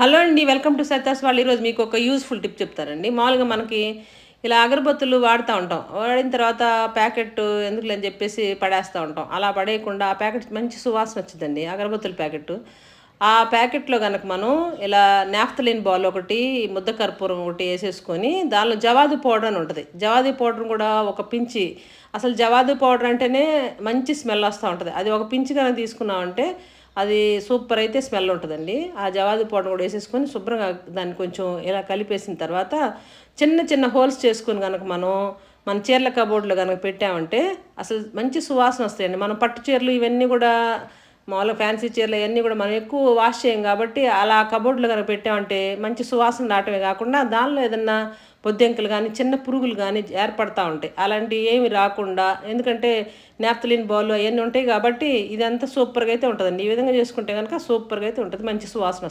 Hello అండి. Welcome to Satya's వాళ్ళు. ఈరోజు మీకు ఒక యూజ్‌ఫుల్ టిప్ చెప్తానండి. మామూలుగా మనకి ఇలా అగరబత్తులు వాడుతా ఉంటాం. వాడిన తర్వాత ప్యాకెట్ ఎందుకులే అని చెప్పేసి పడేస్తా ఉంటాం. అలా పడేయకుండా ఆ ప్యాకెట్ మంచి సువాసన వచ్చిద్దండి అగరబత్తుల ప్యాకెట్టు. ఆ ప్యాకెట్‌లో గనక మనం ఇలా నాఫ్థలిన్ బాల్ ఒకటి, ముద్ద కర్పూరం ఒకటి ఏసేసుకొని దానిలో జవాదు పౌడర్ అని ఉంటది. జవాది పౌడర్ కూడా ఒక పించి అసలు జవాదు పౌడర్ అంటేనే మంచి స్మెల్ వస్తా ఉంటది. అది ఒక పించి గనక తీసుకున్నామంటే అది సూపర్ అయితే స్మెల్ ఉంటదండి. ఆ జవాదు పౌడర్ కూడా ఏసేసుకొని శుభ్రంగా దాన్ని కొంచెం ఇలా కలిపేసిన తర్వాత చిన్న చిన్న హోల్స్ చేసుకొని గనక మనం మన చీరల కబోర్డ్‌లో గనక పెట్టామంటే అసలు మంచి సువాసన వస్తాయండి. మనం పట్టు చీరలు ఇవన్నీ గూడా మామూలుగా ఫ్యాన్సీ చీరలు ఇయన్నీ గూడా మనం ఎక్కువ వాష్ చేయం గాబట్టి అలా కబోర్డ్‌లో గనక పెట్టామంటే మంచి సువాసన రావటమే గాకుండా దానిలో ఏదన్నా బొద్దింకలు గానీ, చిన్న పురుగులు గానీ ఏర్పడతా ఉంటాయి. అలాంటివి ఏమి రాకుండా ఎందుకంటే నాప్థలిన్ బాల్ అయన్నీ ఉంటాయి గాబట్టి ఇదంతా సూపర్‌గా అయితే ఉంటదండి. ఈ విధంగా చేసుకుంటే గనక సూపర్‌గా అయితే ఉంటది. మంచి సువాసన